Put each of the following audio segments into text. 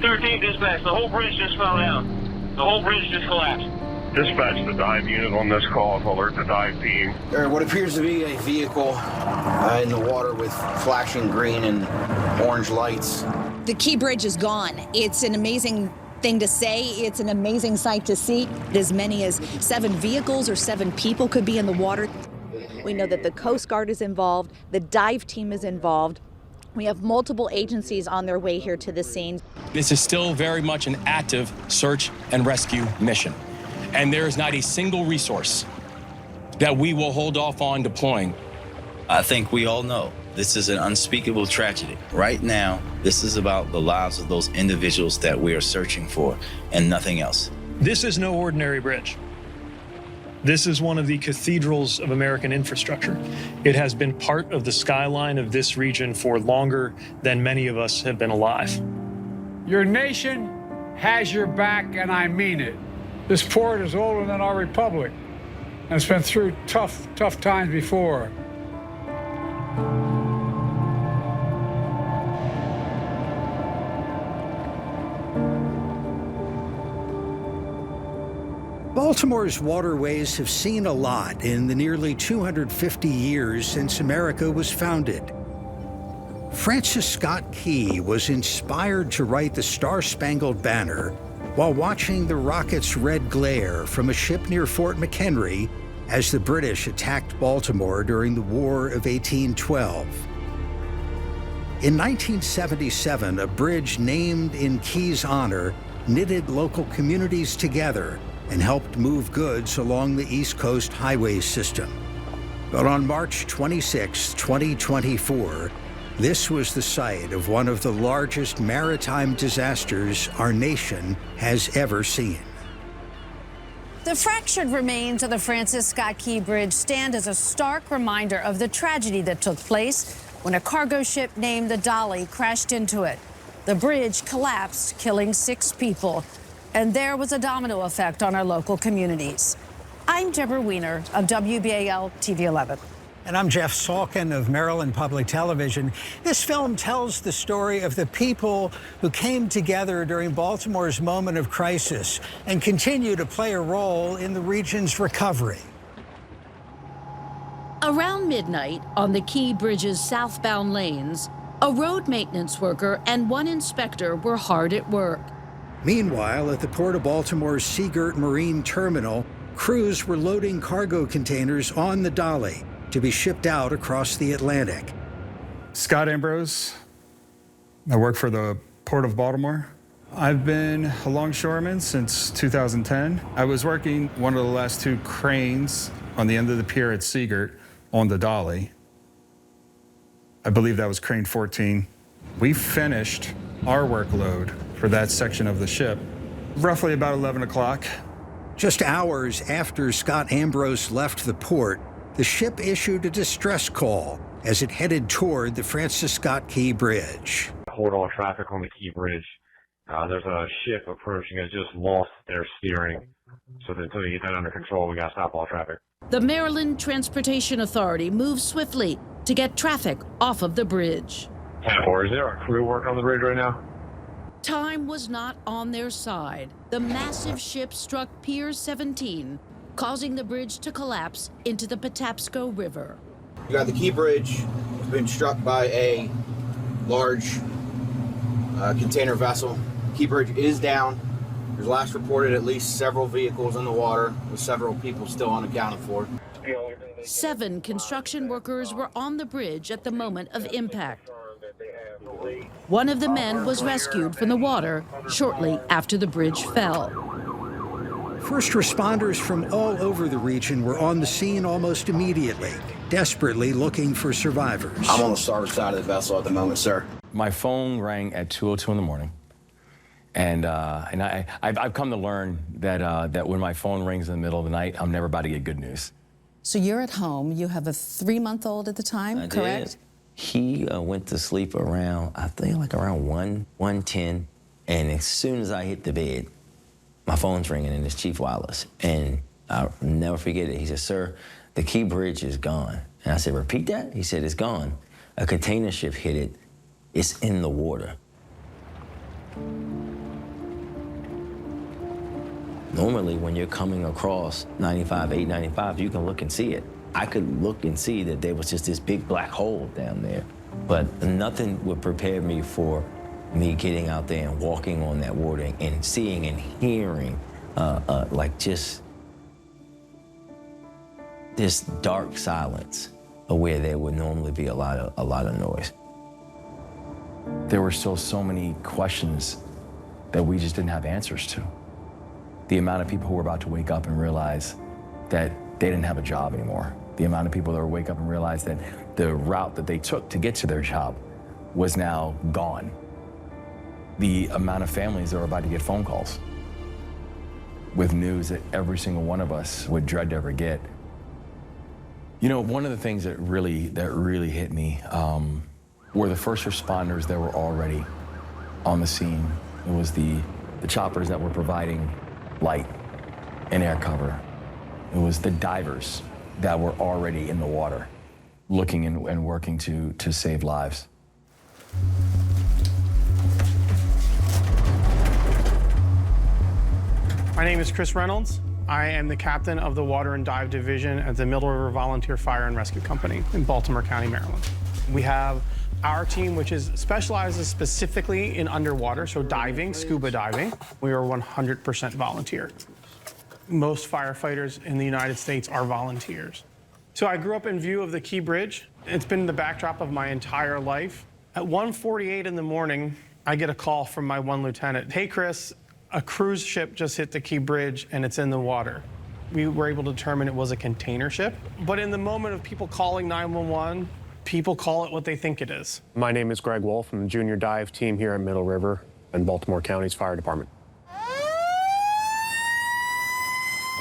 213 dispatch, the whole bridge just fell down. The whole bridge just collapsed. Dispatch the dive unit on this call to alert the dive team. What appears to be a vehicle in the water with flashing green and orange lights. The Key Bridge is gone. It's an amazing thing to say. It's an amazing sight to see. As many as 7 vehicles or 7 people could be in the water. We know that the Coast Guard is involved, the dive team is involved. We have multiple agencies on their way here to the scene. This is still very much an active search and rescue mission. And there is not a single resource that we will hold off on deploying. I think we all know this is an unspeakable tragedy. Right now, this is about the lives of those individuals that we are searching for and nothing else. This is no ordinary bridge. This is one of the cathedrals of American infrastructure. It has been part of the skyline of this region for longer than many of us have been alive. Your nation has your back, and I mean it. This port is older than our republic, and it's been through tough times before. Baltimore's waterways have seen a lot in the nearly 250 years since America was founded. Francis Scott Key was inspired to write the Star-Spangled Banner while watching the rocket's red glare from a ship near Fort McHenry as the British attacked Baltimore during the War of 1812. In 1977, a bridge named in Key's honor knitted local communities together and helped move goods along the East Coast highway system. But on March 26, 2024, this was the site of one of the largest maritime disasters our nation has ever seen. The fractured remains of the Francis Scott Key Bridge stand as a stark reminder of the tragedy that took place when a cargo ship named the Dali crashed into it. The bridge collapsed, killing 6 people. And there was a domino effect on our local communities. I'm Deborah Weiner of WBAL-TV 11. And I'm Jeff Salkin of Maryland Public Television. This film tells the story of the people who came together during Baltimore's moment of crisis and continue to play a role in the region's recovery. Around midnight, on the Key Bridge's southbound lanes, a road maintenance worker and 1 inspector were hard at work. Meanwhile, at the Port of Baltimore's Seagirt Marine Terminal, crews were loading cargo containers on the Dali to be shipped out across the Atlantic. Scott Ambrose. I work for the Port of Baltimore. I've been a longshoreman since 2010. I was working one of the last 2 cranes on the end of the pier at Seagirt on the Dali. I believe that was crane 14. We finished our workload for that section of the ship roughly about 11 o'clock. Just hours after Scott Ambrose left the port, the ship issued a distress call as it headed toward the Francis Scott Key Bridge. Hold all traffic on the Key Bridge. There's a ship approaching has just lost their steering. So until you get that under control, we got to stop all traffic. The Maryland Transportation Authority moved swiftly to get traffic off of the bridge. Or is there a crew working on the bridge right now? Time was not on their side. The massive ship struck Pier 17, causing the bridge to collapse into the Patapsco River. You got the Key Bridge has been struck by a large container vessel. Key Bridge is down. There's last reported at least several vehicles in the water, with several people still unaccounted for. 7 construction workers were on the bridge at the moment of impact. One of the men was rescued from the water shortly after the bridge fell. First responders from all over the region were on the scene almost immediately, desperately looking for survivors. I'm on the starboard side of the vessel at the moment, sir. My phone rang at 2:02 in the morning. And I've come to learn that when my phone rings in the middle of the night, I'm never about to get good news. So you're at home. You have a 3-month-old at the time, I correct? did. He went to sleep around, I think like around 1:10. And as soon as I hit the bed, my phone's ringing and it's Chief Wallace. And I'll never forget it. He said, "Sir, the Key Bridge is gone." And I said, "Repeat that?" He said, "It's gone. A container ship hit it. It's in the water." Normally, when you're coming across 895, you can look and see it. I could look and see that there was just this big black hole down there, but nothing would prepare me for me getting out there and walking on that water and seeing and hearing like just this dark silence where there would normally be a lot of noise. There were still so many questions that we just didn't have answers to. The amount of people who were about to wake up and realize that they didn't have a job anymore. The amount of people that would wake up and realize that the route that they took to get to their job was now gone. The amount of families that were about to get phone calls with news that every single one of us would dread to ever get. You know, one of the things that really hit me were the first responders that were already on the scene. It was the choppers that were providing light and air cover. It was the divers that were already in the water, looking and working to save lives. My name is Chris Reynolds. I am the captain of the Water and Dive Division at the Middle River Volunteer Fire and Rescue Company in Baltimore County, Maryland. We have our team, which specializes specifically in underwater, so diving, scuba diving. We are 100% volunteer. Most firefighters in the United States are volunteers. So I grew up in view of the Key Bridge. It's been the backdrop of my entire life. At 1:48 in the morning, I get a call from my one lieutenant. Hey, Chris, a cruise ship just hit the Key Bridge and it's in the water. We were able to determine it was a container ship. But in the moment of people calling 911, people call it what they think it is. My name is Greg Wolf. I'm the junior dive team here at Middle River and Baltimore County's Fire Department.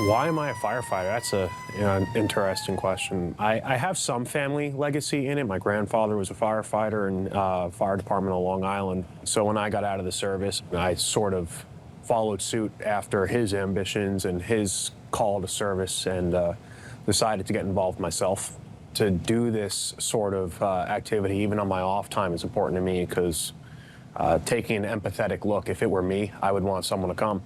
Why am I a firefighter? That's an interesting question. I have some family legacy in it. My grandfather was a firefighter in fire department on Long Island. So when I got out of the service, I sort of followed suit after his ambitions and his call to service and decided to get involved myself. To do this sort of activity, even on my off time, is important to me because taking an empathetic look, if it were me, I would want someone to come.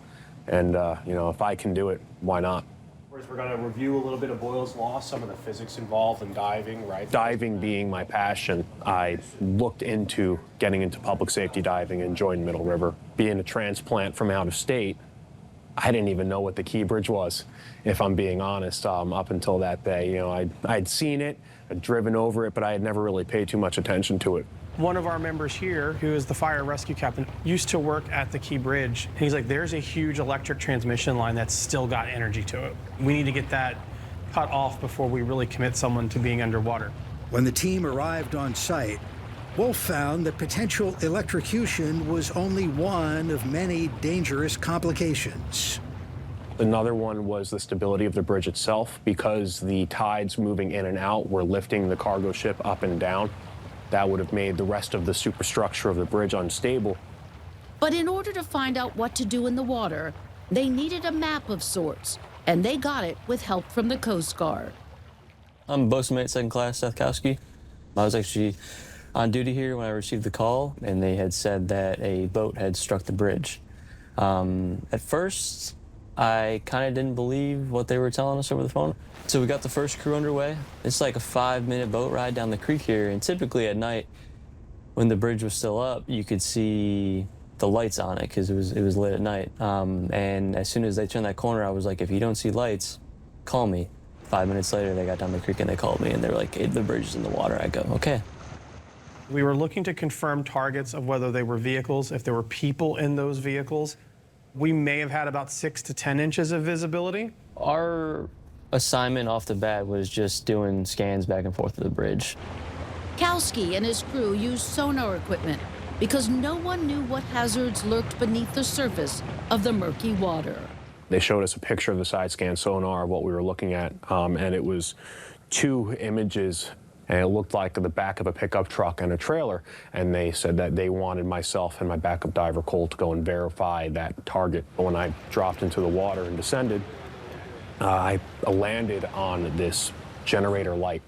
And, you know, if I can do it, why not? We're going to review a little bit of Boyle's Law, some of the physics involved in diving, right? Diving being my passion, I looked into getting into public safety diving and joined Middle River. Being a transplant from out of state, I didn't even know what the Key Bridge was, if I'm being honest, up until that day. You know, I'd seen it, I'd driven over it, but I had never really paid too much attention to it. One of our members here, who is the fire rescue captain, used to work at the Key Bridge. He's like, there's a huge electric transmission line that's still got energy to it. We need to get that cut off before we really commit someone to being underwater. When the team arrived on site, Wolf found that potential electrocution was only one of many dangerous complications. Another one was the stability of the bridge itself. Because the tides moving in and out were lifting the cargo ship up and down, that would have made the rest of the superstructure of the bridge unstable. But in order to find out what to do in the water, they needed a map of sorts, and they got it with help from the Coast Guard. I'm bosun mate, second class, Sethkowski. I was actually on duty here when I received the call, and they had said that a boat had struck the bridge. At first, I kind of didn't believe what they were telling us over the phone. So we got the first crew underway. It's like a 5-minute boat ride down the creek here, and typically at night, when the bridge was still up, you could see the lights on it because it was lit at night. And as soon as they turned that corner, I was like, if you don't see lights, call me. 5 minutes later, they got down the creek and they called me, and they were like, hey, the bridge is in the water. I go, okay. We were looking to confirm targets of whether they were vehicles, if there were people in those vehicles. We may have had about 6 to 10 inches of visibility. Our assignment off the bat was just doing scans back and forth of the bridge. Kowski and his crew used sonar equipment because no one knew what hazards lurked beneath the surface of the murky water. They showed us a picture of the side scan sonar of what we were looking at, and it was 2 images, and it looked like the back of a pickup truck and a trailer, and they said that they wanted myself and my backup diver, Cole, to go and verify that target. When I dropped into the water and descended, I landed on this generator light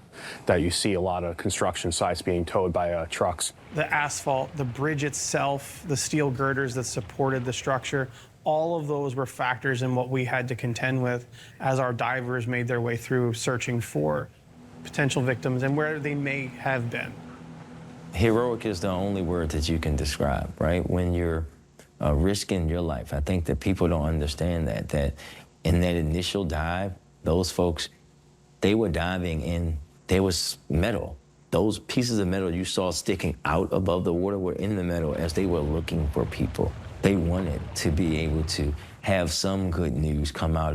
that you see a lot of construction sites being towed by trucks. The asphalt, the bridge itself, the steel girders that supported the structure, All of those were factors in what we had to contend with as our divers made their way through searching for potential victims and where they may have been. Heroic is the only word that you can describe, right? When you're risking your life. I think that people don't understand that in that initial dive, those folks, they were diving in, there was metal. Those pieces of metal you saw sticking out above the water were in the metal as they were looking for people. They wanted to be able to have some good news come out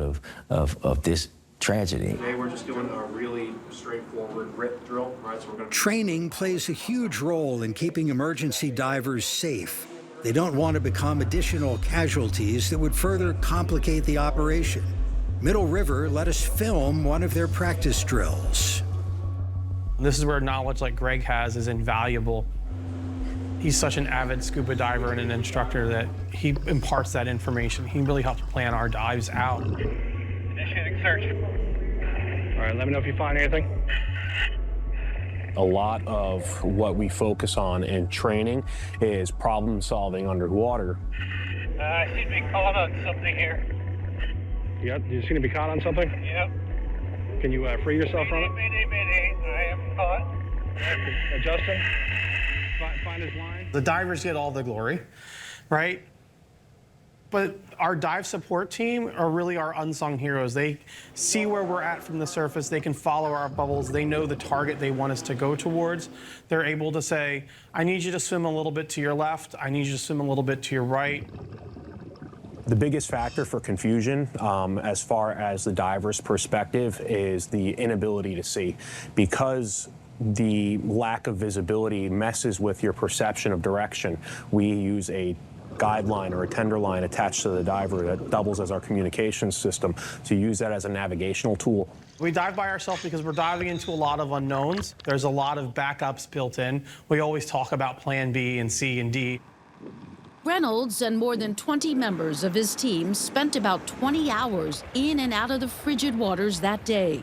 of this tragedy. Today we're just doing a really straightforward rip drill, right? So we're going to... Training plays a huge role in keeping emergency divers safe. They don't want to become additional casualties that would further complicate the operation. Middle River let us film one of their practice drills. This is where knowledge like Greg has is invaluable. He's such an avid scuba diver and an instructor that he imparts that information. He really helps plan our dives out. Initiating search. All right, let me know if you find anything. A lot of what we focus on in training is problem solving underwater. I seem to be caught on something here. Yep, you seem to be caught on something? Yep. Can you free yourself from it? I am caught. Adjusting. Find his line. The divers get all the glory, right? But our dive support team are really our unsung heroes. They see where we're at from the surface. They can follow our bubbles. They know the target they want us to go towards. They're able to say, I need you to swim a little bit to your left. I need you to swim a little bit to your right. The biggest factor for confusion, as far as the diver's perspective, is the inability to see. Because the lack of visibility messes with your perception of direction, we use a guideline or a tender line attached to the diver that doubles as our communication system to use that as a navigational tool. We dive by ourselves because we're diving into a lot of unknowns. There's a lot of backups built in. We always talk about plan B and C and D. Reynolds and more than 20 members of his team spent about 20 hours in and out of the frigid waters that day.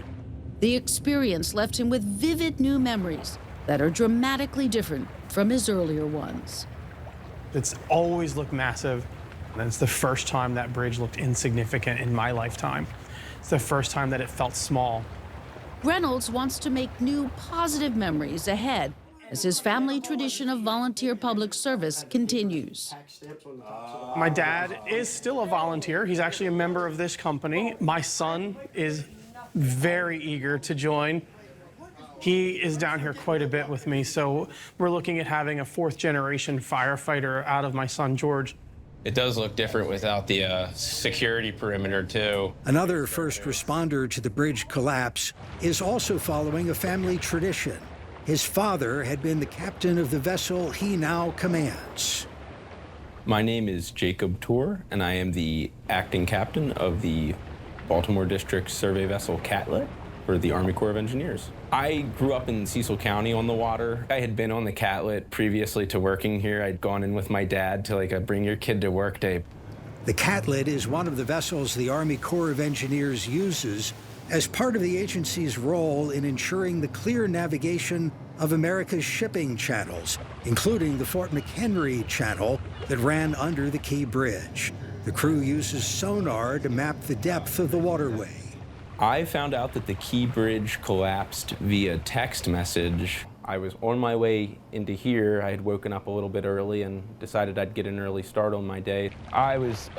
The experience left him with vivid new memories that are dramatically different from his earlier ones. It's always looked massive, and it's the first time that bridge looked insignificant in my lifetime. It's the first time that it felt small. Reynolds wants to make new positive memories ahead as his family tradition of volunteer public service continues. My dad is still a volunteer. He's actually a member of this company. My son is very eager to join. He is down here quite a bit with me, so we're looking at having a fourth-generation firefighter out of my son, George. It does look different without the security perimeter, too. Another first responder to the bridge collapse is also following a family tradition. His father had been the captain of the vessel he now commands. My name is Jacob Tour, and I am the acting captain of the Baltimore District survey vessel Catlet for the Army Corps of Engineers. I grew up in Cecil County on the water. I had been on the Catlet previously to working here. I'd gone in with my dad to like a bring your kid to work day. The Catlet is one of the vessels the Army Corps of Engineers uses as part of the agency's role in ensuring the clear navigation of America's shipping channels, including the Fort McHenry Channel that ran under the Key Bridge. The crew uses sonar to map the depth of the waterway. I found out that the Key Bridge collapsed via text message. I was on my way into here. I had woken up a little bit early and decided I'd get an early start on my day. I was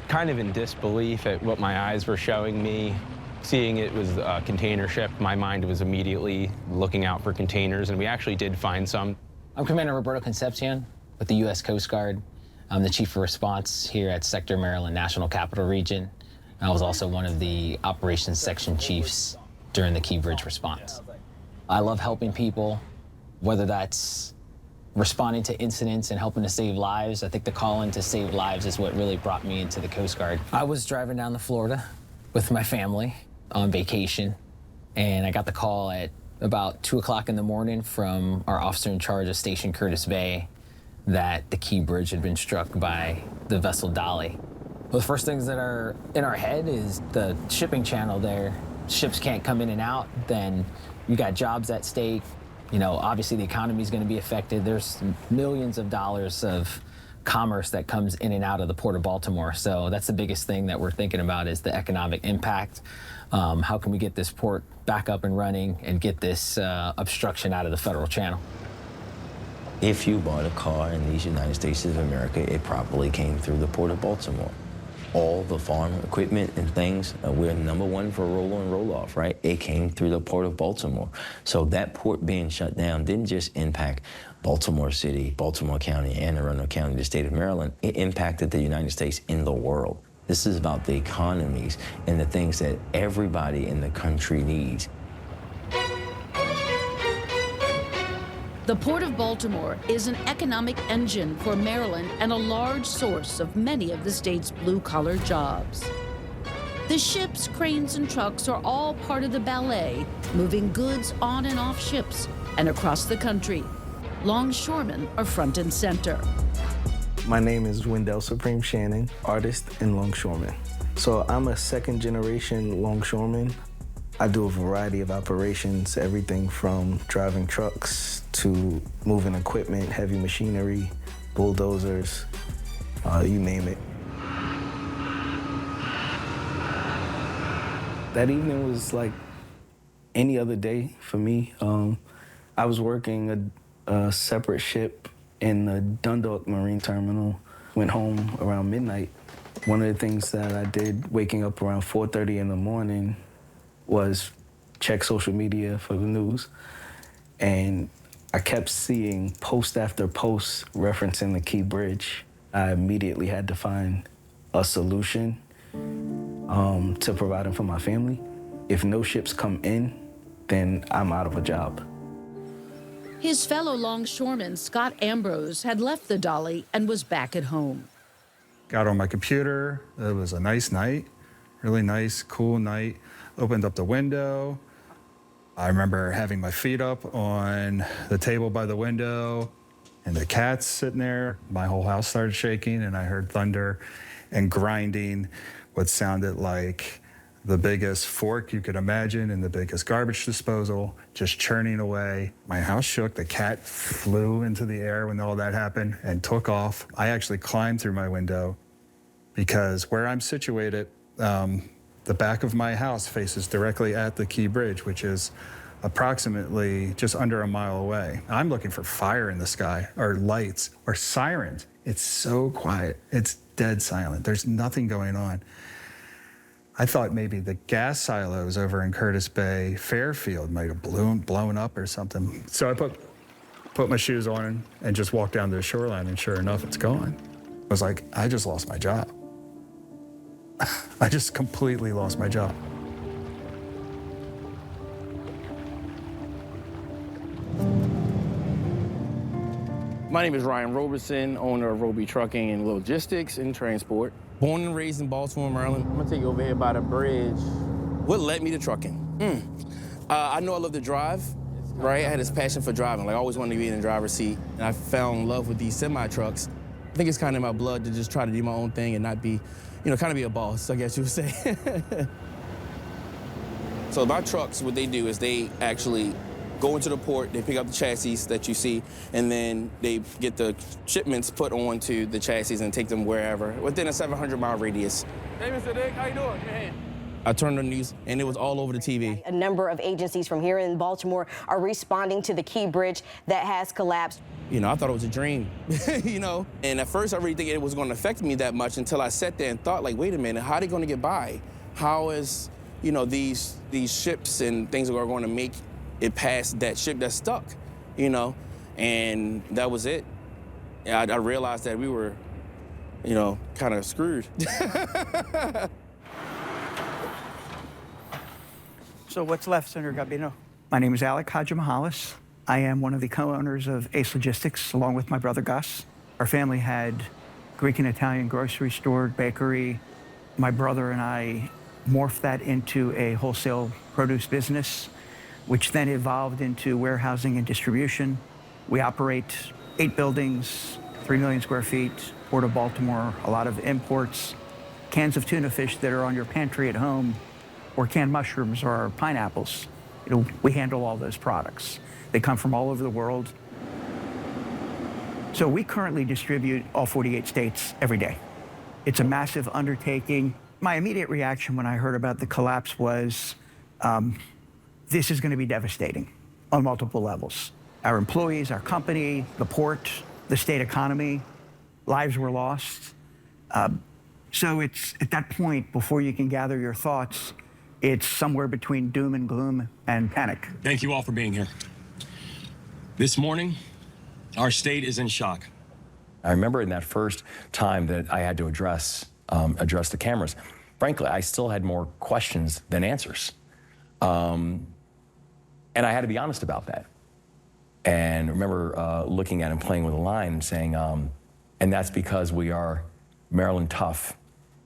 kind of in disbelief at what my eyes were showing me. Seeing it was a container ship, my mind was immediately looking out for containers, and we actually did find some. I'm Commander Roberto Concepcion with the U.S. Coast Guard. I'm the Chief of Response here at Sector Maryland National Capital Region. I was also one of the Operations Section Chiefs during the Key Bridge response. I love helping people, whether that's responding to incidents and helping to save lives. I think the call-in to save lives is what really brought me into the Coast Guard. I was driving down to Florida with my family on vacation, and I got the call at about 2 o'clock in the morning from our officer in charge of Station Curtis Bay that the Key Bridge had been struck by the vessel Dali. Well, the first things that are in our head is the shipping channel there. Ships can't come in and out, then you got jobs at stake. You know, obviously the economy is going to be affected. There's millions of dollars of commerce that comes in and out of the Port of Baltimore. So that's the biggest thing that we're thinking about is the economic impact. How can we get this port back up and running and get this obstruction out of the federal channel? If you bought a car in these United States of America, it probably came through the Port of Baltimore. All the farm equipment and things, we're #1 for roll on, roll off, right? It came through the Port of Baltimore. So that port being shut down didn't just impact Baltimore City, Baltimore County, Anne Arundel County, the state of Maryland. It impacted the United States in the world. This is about the economies and the things that everybody in the country needs. The Port of Baltimore is an economic engine for Maryland and a large source of many of the state's blue-collar jobs. The ships, cranes, and trucks are all part of the ballet, moving goods on and off ships and across the country. Longshoremen are front and center. My name is Wendell Supreme Shannon, artist and longshoreman. So I'm a second-generation longshoreman. I do a variety of operations, everything from driving trucks to moving equipment, heavy machinery, bulldozers, you name it. That evening was like any other day for me. I was working a separate ship in the Dundalk Marine Terminal, went home around midnight. One of the things that I did waking up around 4:30 in the morning was check social media for the news. And I kept seeing post after post referencing the Key Bridge. I immediately had to find a solution to providing for my family. If no ships come in, then I'm out of a job. His fellow longshoreman, Scott Ambrose, had left the Dali and was back at home. Got on my computer. It was a nice night, really nice, cool night. Opened up the window. I remember having my feet up on the table by the window and the cat's sitting there. My whole house started shaking and I heard thunder and grinding, what sounded like the biggest fork you could imagine and the biggest garbage disposal, just churning away. My house shook. The cat flew into the air when all that happened and took off. I actually climbed through my window because where I'm situated, the back of my house faces directly at the Key Bridge, which is approximately just under a mile away. I'm looking for fire in the sky, or lights, or sirens. It's so quiet. It's dead silent. There's nothing going on. I thought maybe the gas silos over in Curtis Bay Fairfield might have blown up or something. So I put my shoes on and just walked down to the shoreline, and sure enough, it's gone. I was like, I just lost my job. I just completely lost my job. My name is Ryan Roberson, owner of Roby Trucking and Logistics and Transport. Born and raised in Baltimore, Maryland. I'm gonna take you over here by the bridge. What led me to trucking? I know I love to drive, right? I had this passion for driving. Like I always wanted to be in the driver's seat. And I fell in love with these semi-trucks. I think it's kind of in my blood to just try to do my own thing and not be, kind of be a boss, I guess you would say. So my trucks, what they do is they actually go into the port, they pick up the chassis that you see, and then they get the shipments put onto the chassis and take them wherever, within a 700-mile radius. Hey, Mr. Dick, how you doing? Hey. I turned on the news, and it was all over the TV. A number of agencies from here in Baltimore are responding to the Key Bridge that has collapsed. I thought it was a dream, And at first, I really didn't think it was going to affect me that much until I sat there and thought, like, wait a minute, how are they going to get by? How is, these ships and things are going to make it past that ship that's stuck, And that was it. I realized that we were, kind of screwed. So what's left, Senator Gabino? My name is Alec Hajimahales. I am one of the co-owners of Ace Logistics, along with my brother Gus. Our family had Greek and Italian grocery store, bakery. My brother and I morphed that into a wholesale produce business, which then evolved into warehousing and distribution. We operate 8 buildings, 3 million square feet, Port of Baltimore, a lot of imports, cans of tuna fish that are on your pantry at home, or canned mushrooms or pineapples. We handle all those products. They come from all over the world. So we currently distribute all 48 states every day. It's a massive undertaking. My immediate reaction when I heard about the collapse was, this is going to be devastating on multiple levels. Our employees, our company, the port, the state economy, lives were lost. So it's at that point, before you can gather your thoughts, it's somewhere between doom and gloom and panic. Thank you all for being here. This morning, our state is in shock. I remember in that first time that I had to address the cameras, frankly, I still had more questions than answers. And I had to be honest about that. And I remember looking at him playing with a line and saying, and that's because we are Maryland tough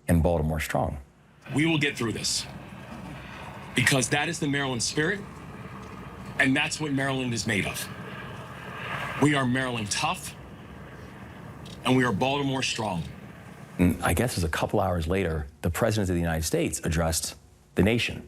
and Baltimore strong. We will get through this because that is the Maryland spirit, and that's what Maryland is made of. We are Maryland tough, and we are Baltimore strong. And I guess it was a couple hours later, the President of the United States addressed the nation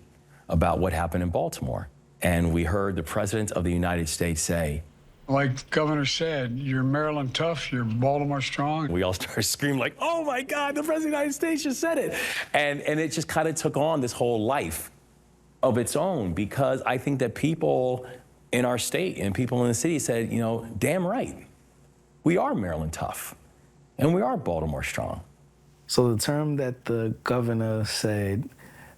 about what happened in Baltimore. And we heard the President of the United States say, like the governor said, you're Maryland tough, you're Baltimore strong. We all started screaming like, oh my God, the President of the United States just said it. And it just kind of took on this whole life of its own, because I think that people in our state and people in the city said, you know, damn right, we are Maryland tough and we are Baltimore strong. So the term that the governor said,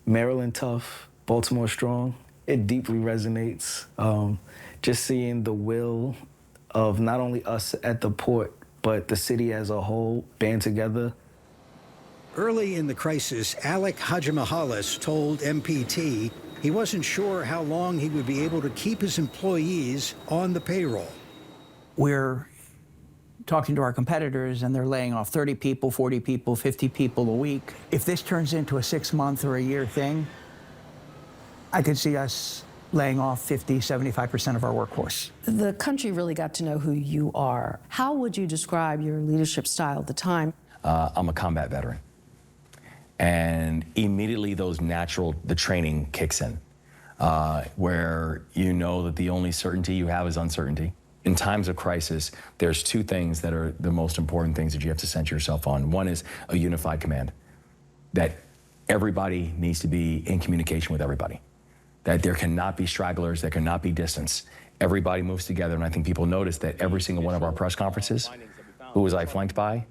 Maryland tough, Baltimore strong, it deeply resonates. Just seeing the will of not only us at the port, but the city as a whole band together. Early in the crisis, Alec Hadjimahalis told MPT he wasn't sure how long he would be able to keep his employees on the payroll. We're talking to our competitors and they're laying off 30 people, 40 people, 50 people a week. If this turns into a 6-month or a year thing, I could see us laying off 50, 75% of our workforce. The country really got to know who you are. How would you describe your leadership style at the time? I'm a combat veteran. And immediately the training kicks in, where you know that the only certainty you have is uncertainty. In times of crisis, there's two things that are the most important things that you have to center yourself on. One is a unified command, that everybody needs to be in communication with everybody, that there cannot be stragglers, there cannot be distance. Everybody moves together, and I think people notice that every single one of our press conferences, who was I flanked by?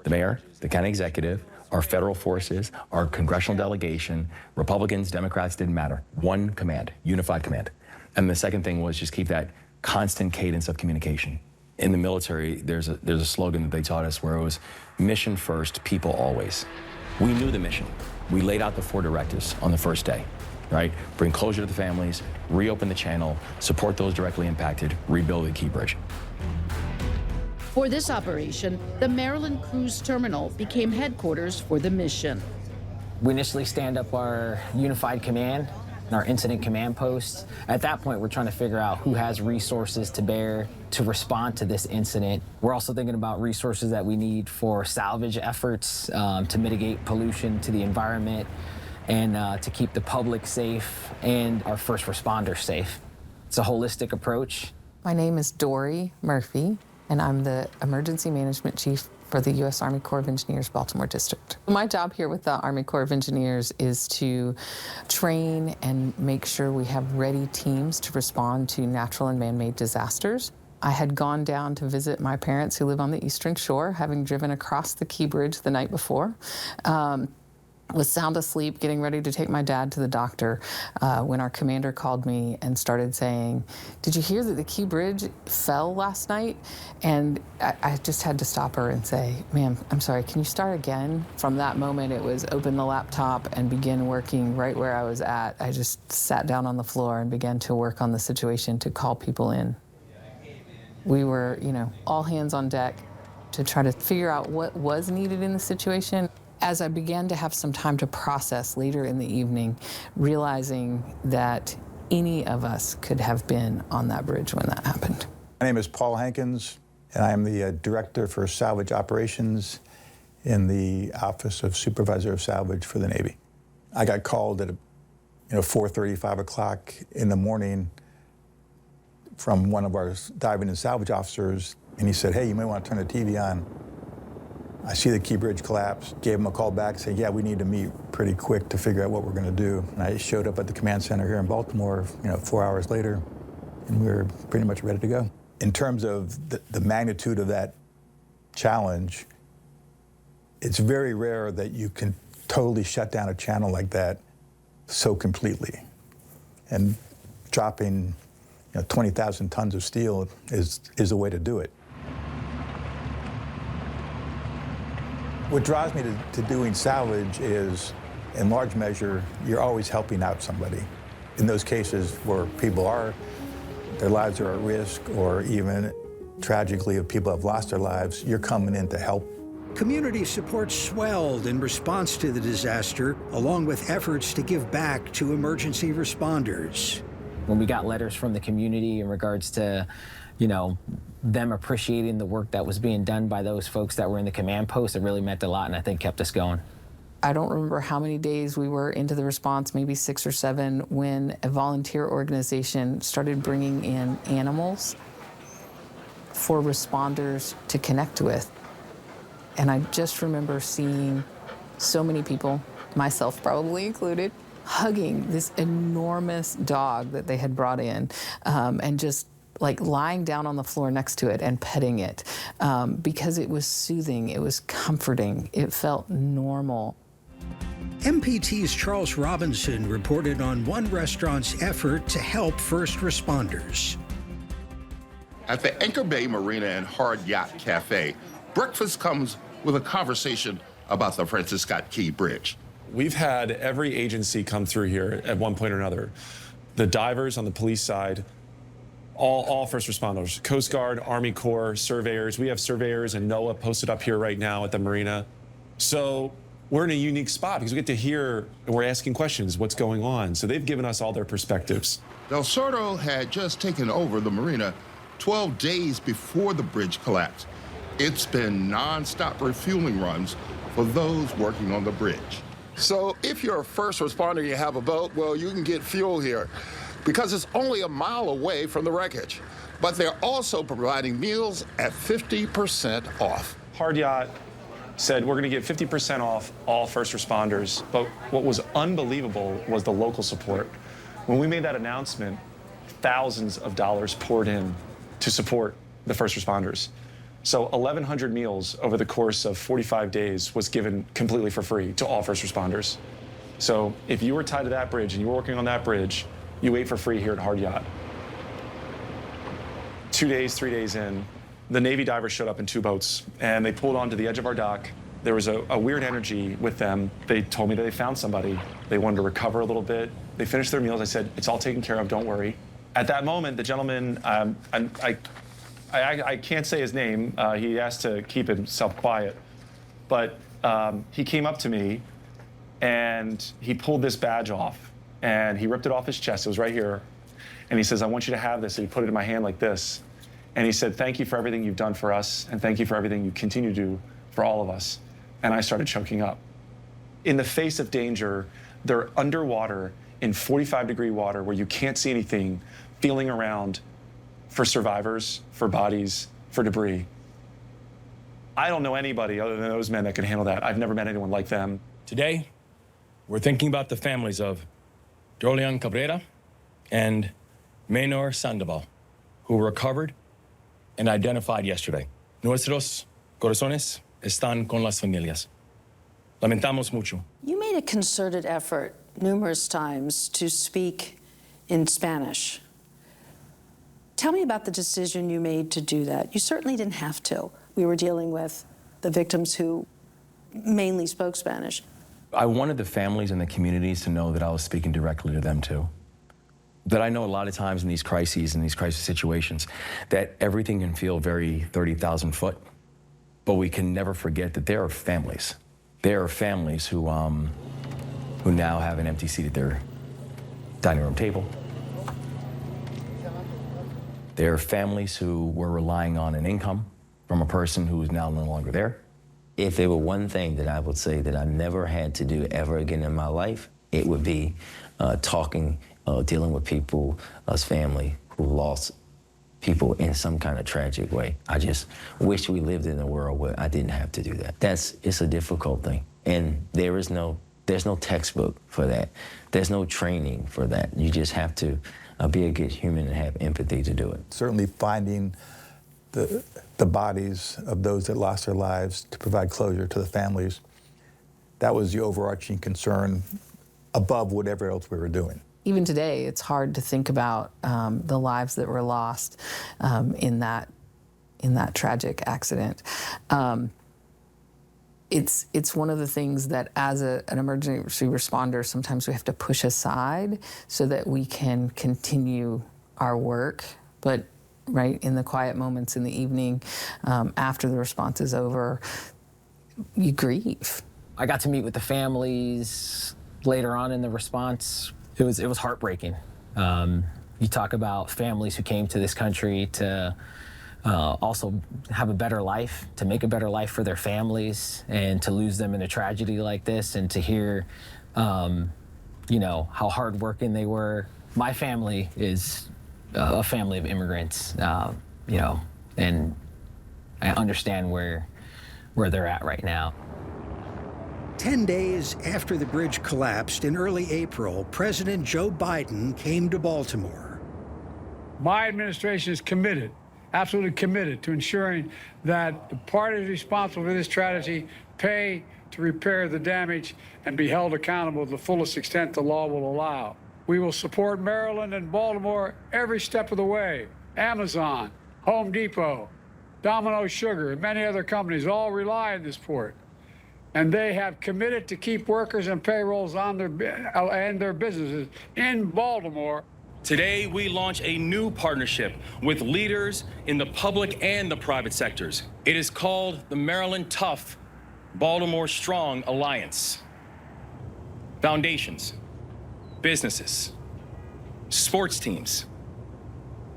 The mayor, the county executive, our federal forces, our congressional delegation, Republicans, Democrats, didn't matter. One command, unified command. And the second thing was just keep that constant cadence of communication. In the military, there's a slogan that they taught us where it was mission first, people always. We knew the mission. We laid out the 4 directives on the first day, right? Bring closure to the families, reopen the channel, support those directly impacted, rebuild the Key Bridge. For this operation, the Maryland Cruise Terminal became headquarters for the mission. We initially stand up our unified command, our incident command posts. At that point, we're trying to figure out who has resources to bear to respond to this incident. We're also thinking about resources that we need for salvage efforts to mitigate pollution to the environment and to keep the public safe and our first responders safe. It's a holistic approach. My name is Dory Murphy, and I'm the Emergency Management Chief for the U.S. Army Corps of Engineers, Baltimore District. My job here with the Army Corps of Engineers is to train and make sure we have ready teams to respond to natural and man-made disasters. I had gone down to visit my parents who live on the Eastern Shore, having driven across the Key Bridge the night before. Was sound asleep, getting ready to take my dad to the doctor when our commander called me and started saying, "Did you hear that the Key Bridge fell last night?" And I just had to stop her and say, "Ma'am, I'm sorry, can you start again?" From that moment, it was open the laptop and begin working right where I was at. I just sat down on the floor and began to work on the situation to call people in. We were, all hands on deck to try to figure out what was needed in the situation. As I began to have some time to process later in the evening, realizing that any of us could have been on that bridge when that happened. My name is Paul Hankins, and I am the Director for Salvage Operations in the Office of Supervisor of Salvage for the Navy. I got called at 4:30, 5 o'clock in the morning from one of our diving and salvage officers And he said, hey, you may want to turn the TV on. I see the Key Bridge collapse, gave him a call back, said, yeah, we need to meet pretty quick to figure out what we're going to do. And I showed up at the command center here in Baltimore, 4 hours later, and we were pretty much ready to go. In terms of the magnitude of that challenge, it's very rare that you can totally shut down a channel like that so completely. And dropping 20,000 tons of steel is a way to do it. What draws me to doing salvage is, in large measure, you're always helping out somebody. In those cases where people their lives are at risk, or even tragically if people have lost their lives, you're coming in to help. Community support swelled in response to the disaster, along with efforts to give back to emergency responders. When we got letters from the community in regards to, them appreciating the work that was being done by those folks that were in the command post, it really meant a lot and I think kept us going. I don't remember how many days we were into the response, maybe 6 or 7, when a volunteer organization started bringing in animals for responders to connect with. And I just remember seeing so many people, myself probably included, hugging this enormous dog that they had brought in, and just like lying down on the floor next to it and petting it, because it was soothing, it was comforting, it felt normal. MPT's Charles Robinson reported on one restaurant's effort to help first responders. At the Anchor Bay Marina and Hard Yacht Cafe, breakfast comes with a conversation about the Francis Scott Key Bridge. We've had every agency come through here at one point or another. The divers on the police side, all first responders, Coast Guard, Army Corps, surveyors. We have surveyors and NOAA posted up here right now at the marina. So we're in a unique spot because we get to hear and we're asking questions, what's going on? So they've given us all their perspectives. Del Sordo had just taken over the marina 12 days before the bridge collapsed. It's been non-stop refueling runs for those working on the bridge. So if you're a first responder and you have a boat, well, you can get fuel here because it's only a mile away from the wreckage. But they're also providing meals at 50% off. Hard Yacht said we're going to get 50% off all first responders. But what was unbelievable was the local support. When we made that announcement, thousands of dollars poured in to support the first responders. So 1,100 meals over the course of 45 days was given completely for free to all first responders. So if you were tied to that bridge and you were working on that bridge, you ate for free here at Hard Yacht. 2 days, 3 days in, the Navy divers showed up in 2 boats and they pulled onto the edge of our dock. There was a weird energy with them. They told me that they found somebody. They wanted to recover a little bit. They finished their meals. I said, it's all taken care of, don't worry. At that moment, the gentleman, I can't say his name. He asked to keep himself quiet. But he came up to me and he pulled this badge off and he ripped it off his chest. It was right here. And he says, I want you to have this. And he put it in my hand like this. And he said, thank you for everything you've done for us. And thank you for everything you continue to do for all of us. And I started choking up. In the face of danger, they're underwater in 45-degree water where you can't see anything, feeling around for survivors, for bodies, for debris. I don't know anybody other than those men that can handle that. I've never met anyone like them. Today, we're thinking about the families of Dolian Cabrera and Menor Sandoval, who were recovered and identified yesterday. Nuestros corazones están con las familias. Lamentamos mucho. You made a concerted effort numerous times to speak in Spanish. Tell me about the decision you made to do that. You certainly didn't have to. We were dealing with the victims who mainly spoke Spanish. I wanted the families and the communities to know that I was speaking directly to them too. That I know a lot of times in these crises, in these crisis situations, that everything can feel very 30,000 foot, but we can never forget that there are families. There are families who now have an empty seat at their dining room table. There are families who were relying on an income from a person who is now no longer there. If there were one thing that I would say that I never had to do ever again in my life, it would be dealing with people, us family, who lost people in some kind of tragic way. I just wish we lived in a world where I didn't have to do that. It's a difficult thing. And there's no textbook for that. There's no training for that. You just have to be a good human and have empathy to do it. Certainly finding the bodies of those that lost their lives to provide closure to the families, that was the overarching concern above whatever else we were doing. Even today, it's hard to think about the lives that were lost in that tragic accident. It's one of the things that as an emergency responder, sometimes we have to push aside so that we can continue our work. But right in the quiet moments in the evening, after the response is over, you grieve. I got to meet with the families later on in the response. It was heartbreaking. You talk about families who came to this country to also have a better life, to make a better life for their families, and to lose them in a tragedy like this, and to hear, you know, how hardworking they were. My family is a family of immigrants, you know, and I understand where they're at right now. 10 days after the bridge collapsed in early April, President Joe Biden came to Baltimore. My administration is committed, absolutely committed, to ensuring that the parties responsible for this tragedy pay to repair the damage and be held accountable to the fullest extent the law will allow. We will support Maryland and Baltimore every step of the way. Amazon, Home Depot, Domino Sugar, and many other companies all rely on this port. And they have committed to keep workers and payrolls on their businesses in Baltimore. Today, we launch a new partnership with leaders in the public and the private sectors. It is called the Maryland Tough, Baltimore Strong Alliance. Foundations, businesses, sports teams,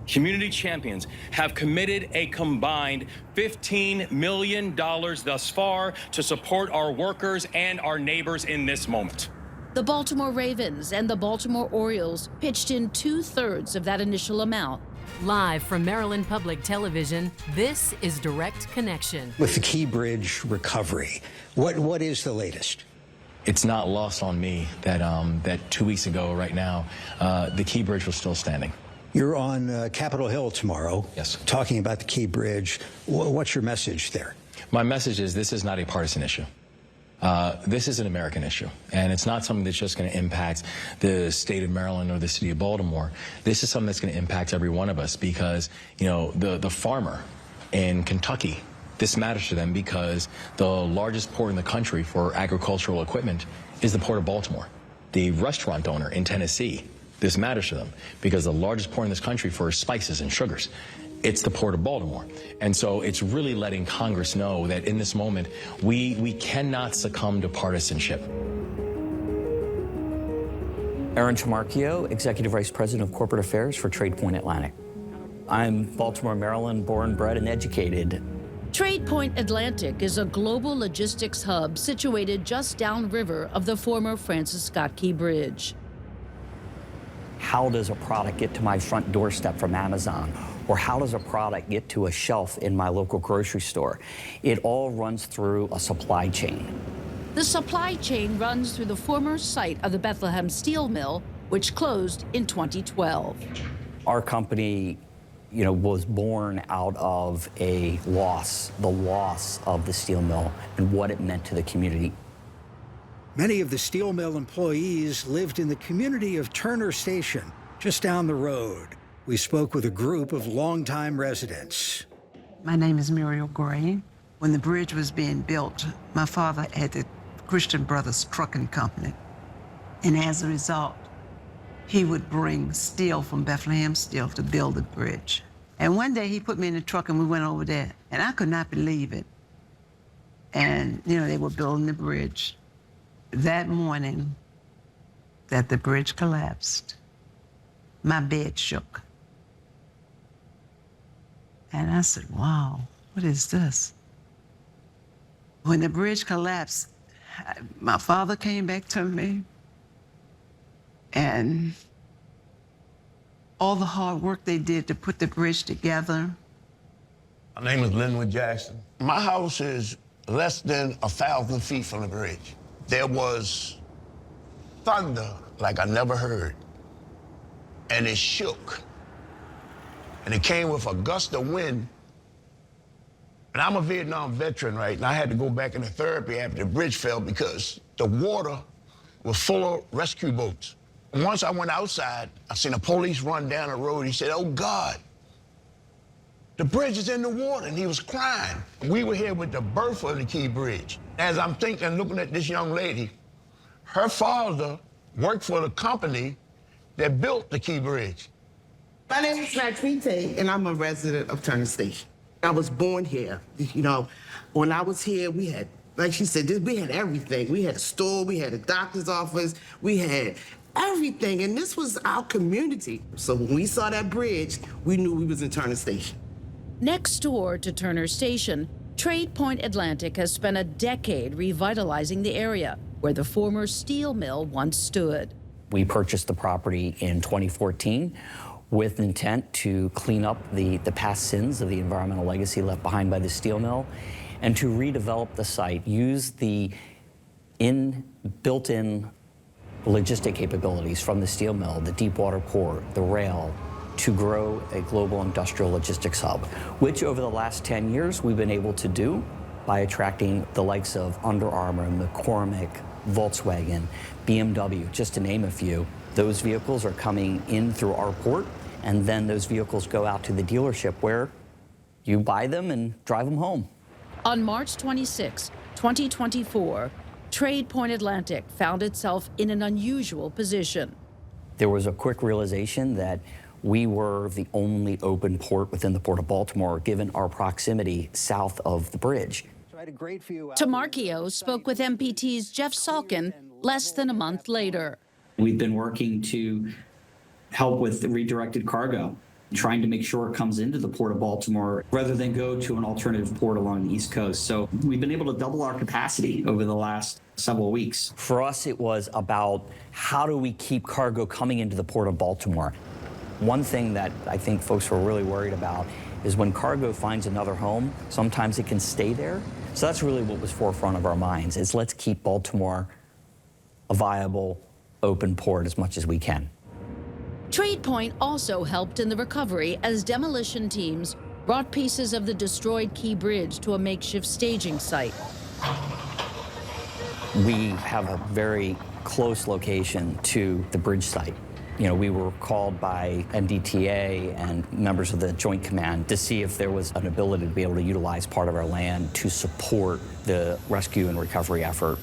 community champions have committed a combined $15 million thus far to support our workers and our neighbors in this moment. The Baltimore Ravens and the Baltimore Orioles pitched in 2/3 of that initial amount. Live from Maryland Public Television, this is Direct Connection. With the Key Bridge recovery, what is the latest? It's not lost on me that 2 weeks ago, right now, the Key Bridge was still standing. You're on Capitol Hill tomorrow. Yes. Talking about the Key Bridge. What's your message there? My message is this is not a partisan issue. This is an American issue, and it's not something that's just going to impact the state of Maryland or the city of Baltimore. This is something that's going to impact every one of us because, you know, the farmer in Kentucky, this matters to them because the largest port in the country for agricultural equipment is the Port of Baltimore. The restaurant owner in Tennessee, this matters to them because the largest port in this country for spices and sugars, it's the Port of Baltimore. And so it's really letting Congress know that in this moment, we cannot succumb to partisanship. Aaron Chamarchio, Executive Vice President of Corporate Affairs for TradePoint Atlantic. I'm Baltimore, Maryland, born, bred, and educated. TradePoint Atlantic is a global logistics hub situated just downriver of the former Francis Scott Key Bridge. How does a product get to my front doorstep from Amazon? Or how does a product get to a shelf in my local grocery store? It all runs through a supply chain. The supply chain runs through the former site of the Bethlehem Steel Mill, which closed in 2012. Our company, you know, was born out of the loss of the steel mill and what it meant to the community. Many of the steel mill employees lived in the community of Turner Station, just down the road. We spoke with a group of longtime residents. My name is Muriel Gray. When the bridge was being built, my father had the Christian Brothers Trucking Company. And as a result, he would bring steel from Bethlehem Steel to build the bridge. And one day he put me in the truck and we went over there, and I could not believe it. And, you know, they were building the bridge. That morning that the bridge collapsed, my bed shook. And I said, wow, what is this? When the bridge collapsed, my father came back to me, and all the hard work they did to put the bridge together. My name is Linwood Jackson. My house is less than 1,000 feet from the bridge. There was thunder like I never heard, and it shook. And it came with a gust of wind. And I'm a Vietnam veteran, right? And I had to go back into therapy after the bridge fell because the water was full of rescue boats. And once I went outside, I seen a police run down the road. He said, "Oh God, the bridge is in the water," and he was crying. We were here with the birth of the Key Bridge. As I'm thinking, looking at this young lady, her father worked for the company that built the Key Bridge. My name is Matrite, and I'm a resident of Turner Station. I was born here. You know, when I was here, we had, like she said, we had everything. We had a store, we had a doctor's office, we had everything, and this was our community. So when we saw that bridge, we knew we was in Turner Station. Next door to Turner Station, Trade Point Atlantic has spent a decade revitalizing the area where the former steel mill once stood. We purchased the property in 2014 with intent to clean up the past sins of the environmental legacy left behind by the steel mill and to redevelop the site, use the built-in logistic capabilities from the steel mill, the deep water port, the rail, to grow a global industrial logistics hub, which over the last 10 years we've been able to do by attracting the likes of Under Armour, McCormick, Volkswagen, BMW, just to name a few. Those vehicles are coming in through our port, and then those vehicles go out to the dealership where you buy them and drive them home. On March 26, 2024, Trade Point Atlantic found itself in an unusual position. There was a quick realization that we were the only open port within the Port of Baltimore, given our proximity south of the bridge. Tamarkio spoke with MPT's Jeff Salkin less than a month later. We've been working to help with the redirected cargo, trying to make sure it comes into the Port of Baltimore rather than go to an alternative port along the East Coast. So we've been able to double our capacity over the last several weeks. For us, it was about how do we keep cargo coming into the Port of Baltimore. One thing that I think folks were really worried about is when cargo finds another home, sometimes it can stay there. So that's really what was forefront of our minds, is let's keep Baltimore a viable, open port as much as we can. Trade Point also helped in the recovery as demolition teams brought pieces of the destroyed Key Bridge to a makeshift staging site. We have a very close location to the bridge site. You know, we were called by MDTA and members of the Joint Command to see if there was an ability to be able to utilize part of our land to support the rescue and recovery effort.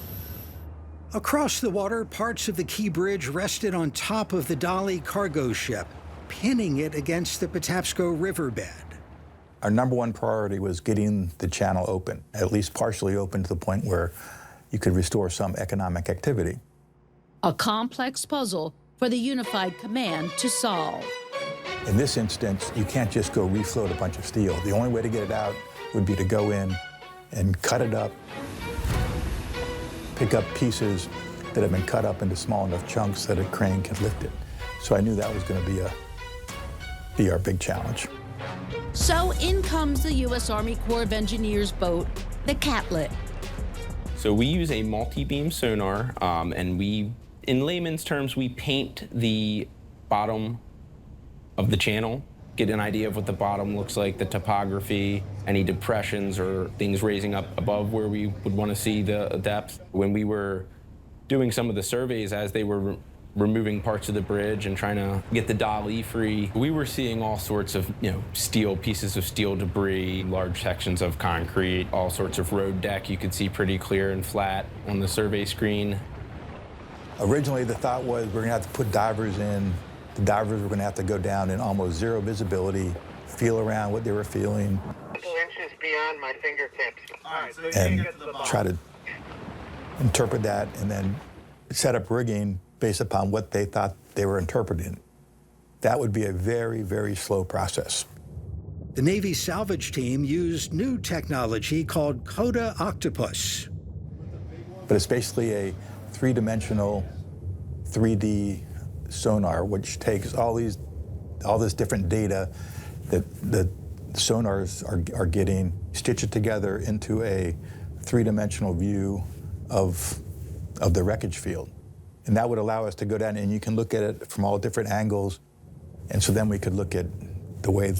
Across the water, parts of the Key Bridge rested on top of the Dali cargo ship, pinning it against the Patapsco riverbed. Our number one priority was getting the channel open, at least partially open to the point where you could restore some economic activity. A complex puzzle for the Unified Command to solve. In this instance, you can't just go refloat a bunch of steel. The only way to get it out would be to go in and cut it up, pick up pieces that have been cut up into small enough chunks that a crane can lift it. So I knew that was going to be our big challenge. So in comes the U.S. Army Corps of Engineers boat, the Catlet. So we use a multi-beam sonar, and we, in layman's terms, we paint the bottom of the channel, get an idea of what the bottom looks like, the topography, any depressions or things raising up above where we would want to see the depth. When we were doing some of the surveys as they were removing parts of the bridge and trying to get the Dali free, we were seeing all sorts of, steel, pieces of steel debris, large sections of concrete, all sorts of road deck you could see pretty clear and flat on the survey screen. Originally, the thought was we're going to have to put divers in. The divers were going to have to go down in almost zero visibility, feel around what they were feeling, 2 inches beyond my fingertips. All right, so and try to interpret that and then set up rigging based upon what they thought they were interpreting. That would be a very, very slow process. The Navy salvage team used new technology called CODA Octopus. But it's basically a three-dimensional 3D sonar, which takes all these all this different data that the sonars are getting, stitch it together into a three-dimensional view of the wreckage field. And that would allow us to go down and you can look at it from all different angles. And so then we could look at the way it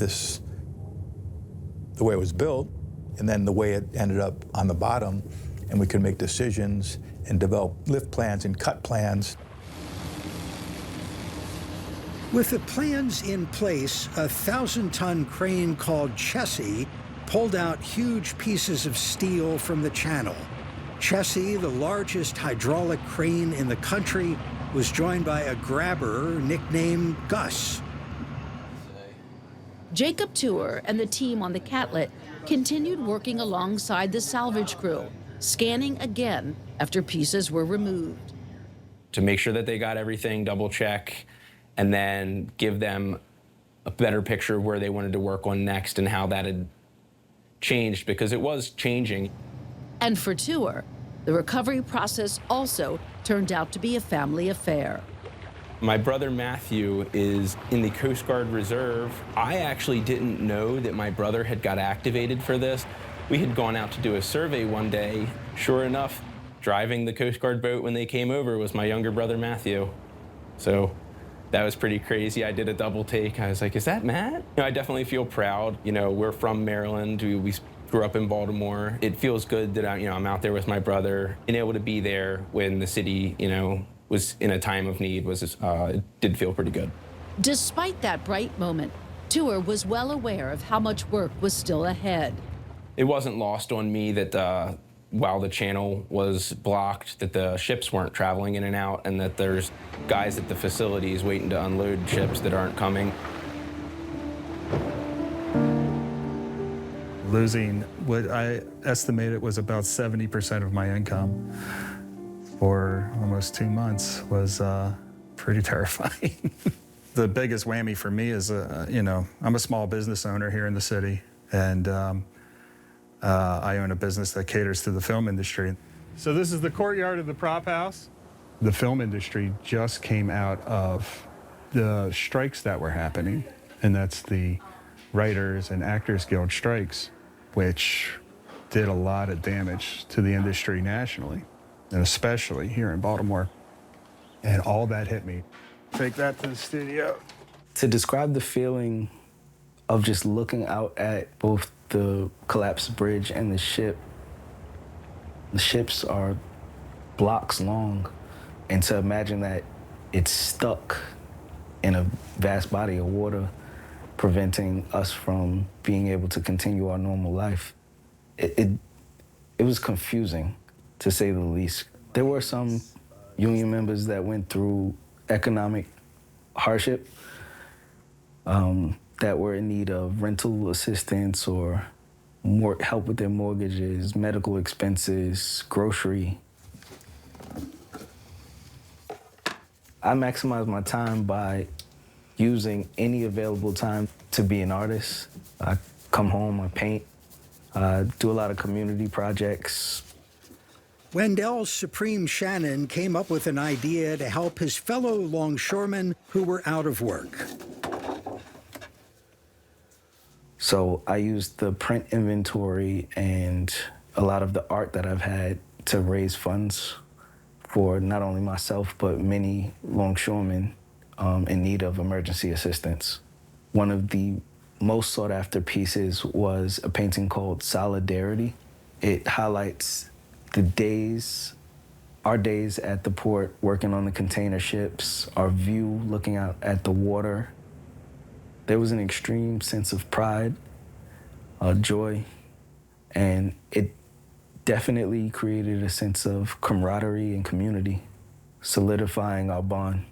was built and then the way it ended up on the bottom, and we could make decisions and develop lift plans and cut plans. With the plans in place, a 1,000-ton crane called Chessie pulled out huge pieces of steel from the channel. Chessie, the largest hydraulic crane in the country, was joined by a grabber nicknamed Gus. Jacob Tuer and the team on the Catlet continued working alongside the salvage crew, scanning again after pieces were removed. To make sure that they got everything, double check, and then give them a better picture of where they wanted to work on next and how that had changed, because it was changing. And for Tuer, the recovery process also turned out to be a family affair. My brother Matthew is in the Coast Guard Reserve. I actually didn't know that my brother had got activated for this. We had gone out to do a survey one day. Sure enough, driving the Coast Guard boat when they came over was my younger brother Matthew. So that was pretty crazy. I did a double take. I was like, is that Matt? I definitely feel proud. We're from Maryland. We grew up in Baltimore. It feels good that I'm out there with my brother, being able to be there when the city, was in a time of need it did feel pretty good. Despite that bright moment, Tuer was well aware of how much work was still ahead. It wasn't lost on me that while the channel was blocked, that the ships weren't traveling in and out, and that there's guys at the facilities waiting to unload ships that aren't coming. Losing what I estimated was about 70% of my income for almost 2 months was pretty terrifying. The biggest whammy for me is, I'm a small business owner here in the city, and I own a business that caters to the film industry. So this is the courtyard of the prop house. The film industry just came out of the strikes that were happening, and that's the Writers and Actors Guild strikes, which did a lot of damage to the industry nationally, and especially here in Baltimore. And all that hit me. Take that to the studio. To describe the feeling of just looking out at both the collapsed bridge and the ships are blocks long, and to imagine that it's stuck in a vast body of water, preventing us from being able to continue our normal life. It was confusing, to say the least. There were some union members that went through economic hardship, that were in need of rental assistance or more help with their mortgages, medical expenses, grocery. I maximize my time by using any available time to be an artist. I come home, I paint, do a lot of community projects. Wendell Supreme Shannon came up with an idea to help his fellow longshoremen who were out of work. So I used the print inventory and a lot of the art that I've had to raise funds for not only myself, but many longshoremen in need of emergency assistance. One of the most sought after pieces was a painting called Solidarity. It highlights the days, our days at the port working on the container ships, our view looking out at the water. There was an extreme sense of pride, joy, and it definitely created a sense of camaraderie and community, solidifying our bond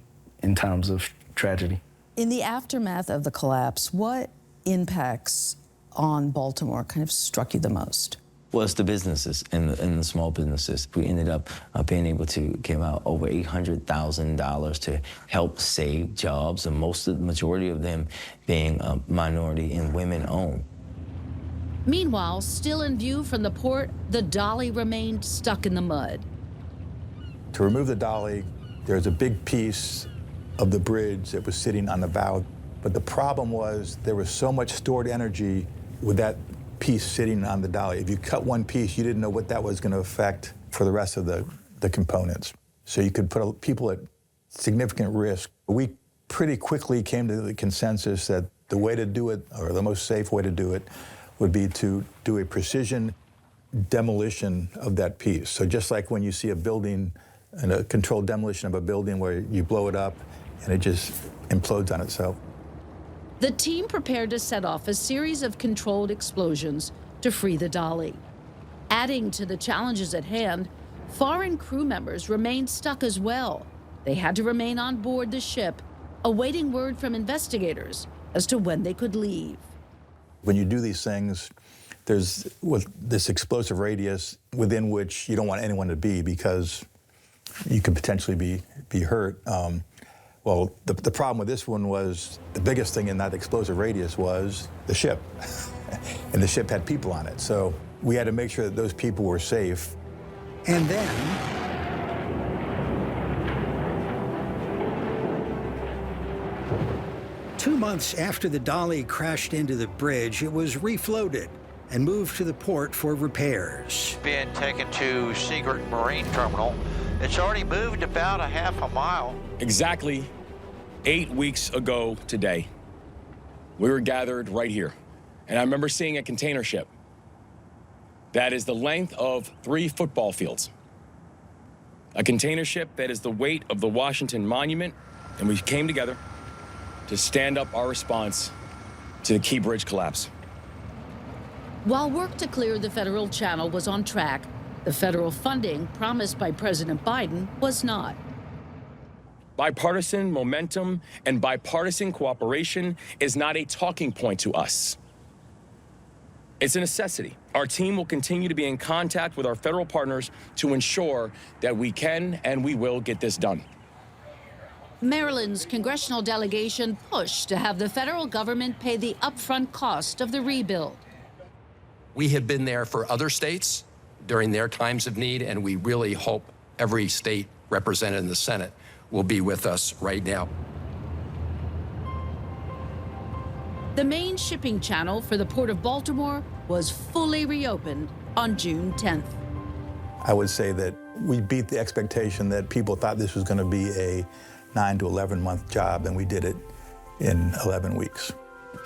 in times of tragedy. In the aftermath of the collapse, what impacts on Baltimore kind of struck you the most? Well, it's the businesses and the small businesses. We ended up being able to give out over $800,000 to help save jobs, and the majority of them being minority and women-owned. Meanwhile, still in view from the port, the Dali remained stuck in the mud. To remove the Dali, there's a big piece of the bridge that was sitting on the bow. But the problem was there was so much stored energy with that piece sitting on the Dali. If you cut one piece, you didn't know what that was going to affect for the rest of the components. So you could put people at significant risk. We pretty quickly came to the consensus that the way to do it, or the most safe way to do it, would be to do a precision demolition of that piece. So just like when you see a building, and a controlled demolition of a building where you blow it up and it just implodes on itself. The team prepared to set off a series of controlled explosions to free the Dali. Adding to the challenges at hand, foreign crew members remained stuck as well. They had to remain on board the ship, awaiting word from investigators as to when they could leave. When you do these things, there's this explosive radius within which you don't want anyone to be because you could potentially be hurt. Well, the problem with this one was the biggest thing in that explosive radius was the ship. And the ship had people on it. So we had to make sure that those people were safe. And then, two months after the Dali crashed into the bridge, it was refloated and moved to the port for repairs. Being taken to Seagirt Marine Terminal. It's already moved about a half a mile. Exactly 8 weeks ago today, we were gathered right here. And I remember seeing a container ship that is the length of 3 football fields. A container ship that is the weight of the Washington Monument. And we came together to stand up our response to the Key Bridge collapse. While work to clear the federal channel was on track, the federal funding promised by President Biden was not. Bipartisan momentum and bipartisan cooperation is not a talking point to us. It's a necessity. Our team will continue to be in contact with our federal partners to ensure that we can and we will get this done. Maryland's congressional delegation pushed to have the federal government pay the upfront cost of the rebuild. We have been there for other states during their times of need, and we really hope every state represented in the Senate will be with us right now. The main shipping channel for the Port of Baltimore was fully reopened on June 10th. I would say that we beat the expectation that people thought this was going to be a 9 to 11 month job, and we did it in 11 weeks.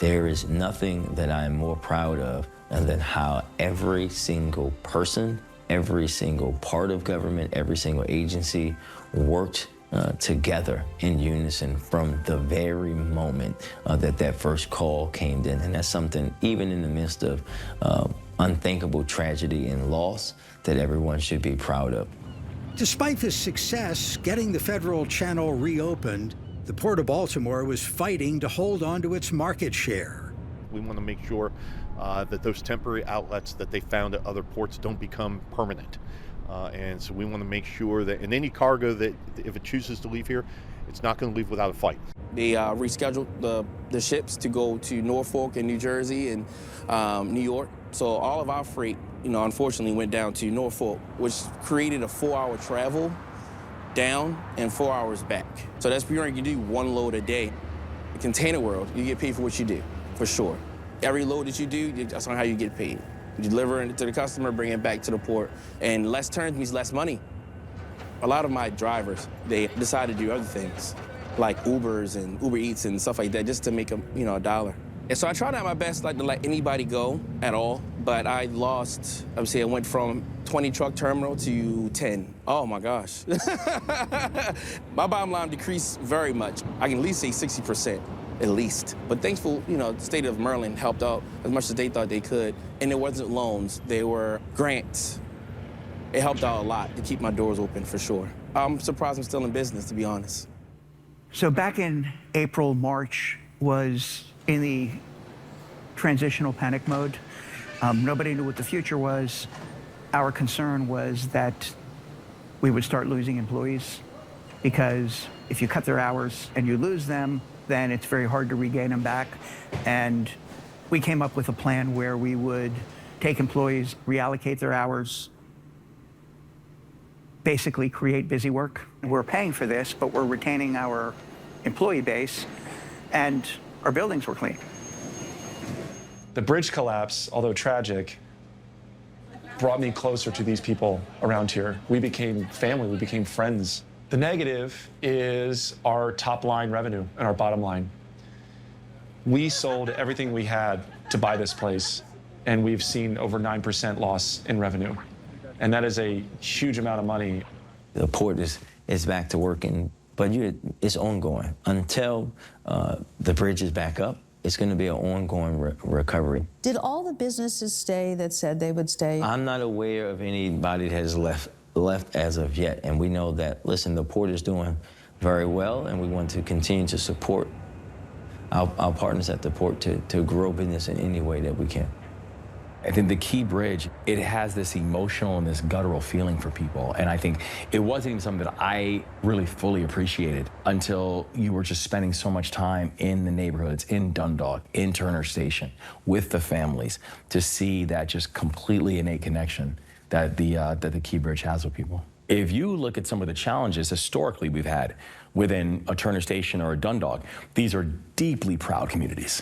There is nothing that I'm more proud of than how every single person, every single part of government, every single agency worked together in unison from the very moment that first call came in. And that's something, even in the midst of unthinkable tragedy and loss, that everyone should be proud of. Despite this success, getting the federal channel reopened, the Port of Baltimore was fighting to hold on to its market share. We want to make sure that those temporary outlets that they found at other ports don't become permanent. And so we want to make sure that in any cargo that if it chooses to leave here, it's not going to leave without a fight. They rescheduled the ships to go to Norfolk and New Jersey and New York. So all of our freight, unfortunately went down to Norfolk, which created a 4-hour travel down and 4 hours back. So that's where you can do one load a day. The container world, you get paid for what you do, for sure. Every load that you do, that's on how you get paid. You deliver it to the customer, bring it back to the port. And less turns means less money. A lot of my drivers, they decide to do other things, like Ubers and Uber Eats and stuff like that, just to make a dollar. And so I tried out my best not to let anybody go at all, but I lost, I went from 20 truck terminal to 10. Oh my gosh. My bottom line decreased very much. I can at least say 60%, at least. But thankful, the state of Maryland helped out as much as they thought they could. And it wasn't loans, they were grants. It helped out a lot to keep my doors open, for sure. I'm surprised I'm still in business, to be honest. So back in April, March was in the transitional panic mode. Nobody knew what the future was. Our concern was that we would start losing employees, because if you cut their hours and you lose them, then it's very hard to regain them back. And we came up with a plan where we would take employees, reallocate their hours, basically create busy work. We're paying for this, but we're retaining our employee base. And our buildings were clean. The bridge collapse, although tragic, brought me closer to these people around here. We became family, we became friends. The negative is our top line revenue and our bottom line. We sold everything we had to buy this place, and we've seen over 9% loss in revenue. And that is a huge amount of money. The port is back to working, but it's ongoing. Until the bridge is back up, it's going to be an ongoing recovery. Did all the businesses stay that said they would stay? I'm not aware of anybody that has left as of yet, and we know that, listen, the port is doing very well, and we want to continue to support our partners at the port to grow business in any way that we can. I think the Key Bridge, it has this emotional and this guttural feeling for people. And I think it wasn't even something that I really fully appreciated until you were just spending so much time in the neighborhoods, in Dundalk, in Turner Station, with the families, to see that just completely innate connection that the Key Bridge has with people. If you look at some of the challenges historically we've had within a Turner Station or a Dundalk, these are deeply proud communities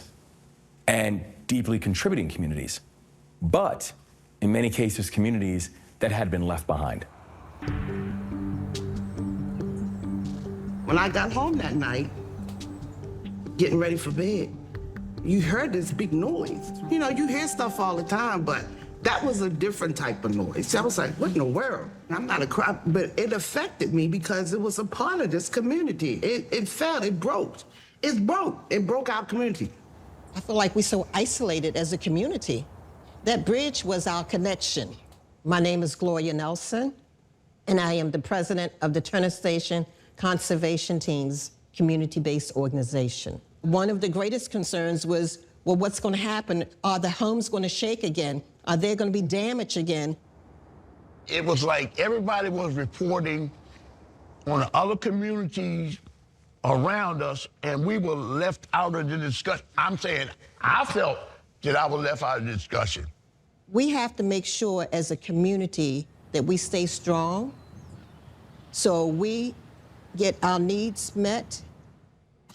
and deeply contributing communities, but in many cases, communities that had been left behind. When I got home that night, getting ready for bed, you heard this big noise. You know, you hear stuff all the time, but that was a different type of noise. I was like, what in the world? I'm not a crowd, but it affected me because it was a part of this community. It fell, it broke. It broke our community. I feel like we're so isolated as a community. That bridge was our connection. My name is Gloria Nelson, and I am the president of the Turner Station Conservation Team's community-based organization. One of the greatest concerns was, well, what's going to happen? Are the homes going to shake again? Are there going to be damage again? It was like everybody was reporting on the other communities around us, and we were left out of the discussion. I'm saying I felt that I was left out of the discussion. We have to make sure as a community that we stay strong so we get our needs met.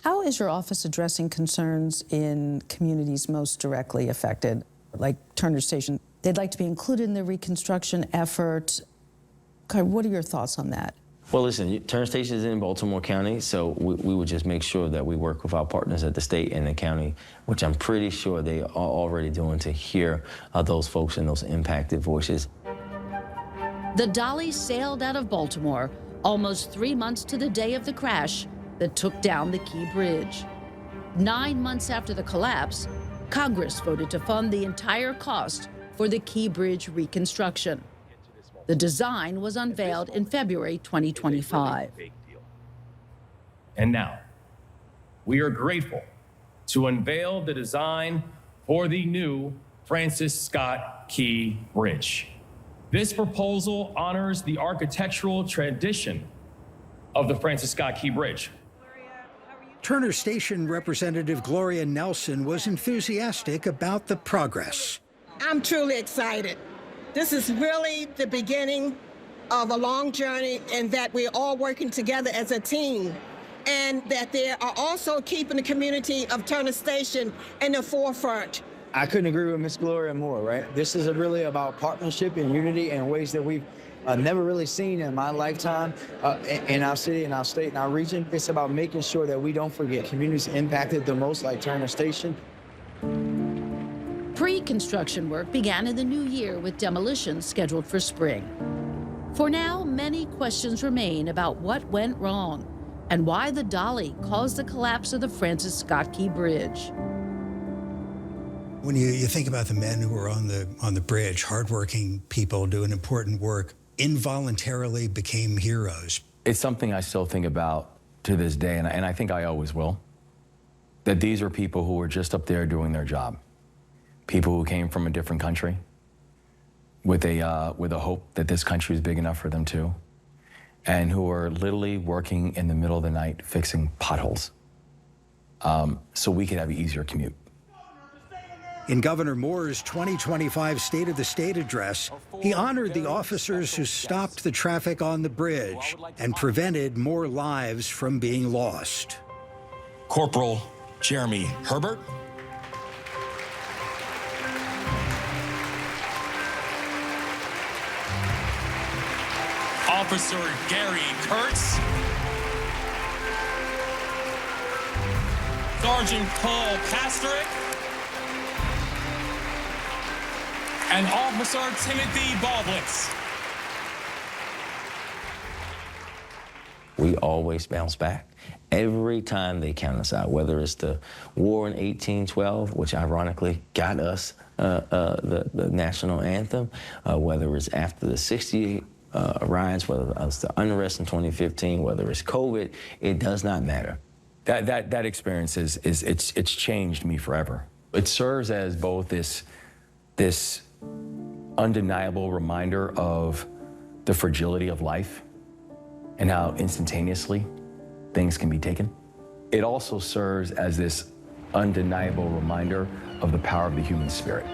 How is your office addressing concerns in communities most directly affected, like Turner Station? They'd like to be included in the reconstruction effort. What are your thoughts on that? Well, listen, Turner Station is in Baltimore County, so we would just make sure that we work with our partners at the state and the county, which I'm pretty sure they are already doing, to hear those folks and those impacted voices. The Dali sailed out of Baltimore almost 3 months to the day of the crash that took down the Key Bridge. 9 months after the collapse, Congress voted to fund the entire cost for the Key Bridge reconstruction. The design was unveiled in February 2025. And now, we are grateful to unveil the design for the new Francis Scott Key Bridge. This proposal honors the architectural tradition of the Francis Scott Key Bridge. Turner Station Representative Gloria Nelson was enthusiastic about the progress. I'm truly excited. This is really the beginning of a long journey, and that we're all working together as a team, and that they are also keeping the community of Turner Station in the forefront. I couldn't agree with Ms. Gloria more, right? This is really about partnership and unity in ways that we've never really seen in my lifetime in our city, in our state, in our region. It's about making sure that we don't forget communities impacted the most, like Turner Station. Pre-construction work began in the new year with demolition scheduled for spring. For now, many questions remain about what went wrong and why the Dali caused the collapse of the Francis Scott Key Bridge. When you think about the men who were on the bridge, hardworking people doing important work, involuntarily became heroes. It's something I still think about to this day, and I think I always will, that these are people who were just up there doing their job. People who came from a different country with a hope that this country is big enough for them too, and who are literally working in the middle of the night fixing potholes so we could have an easier commute. In Governor Moore's 2025 State of the State address, he honored the officers who stopped the traffic on the bridge and prevented more lives from being lost. Corporal Jeremy Herbert, Officer Gary Kurtz, Sergeant Paul Pastrick, and Officer Timothy Baldwin. We always bounce back. Every time they count us out, whether it's the war in 1812, which ironically got us the national anthem, whether it's after the 60 riots, whether it's the unrest in 2015, whether it's COVID, it does not matter. That experience it's changed me forever. It serves as both this undeniable reminder of the fragility of life and how instantaneously things can be taken. It also serves as this undeniable reminder of the power of the human spirit.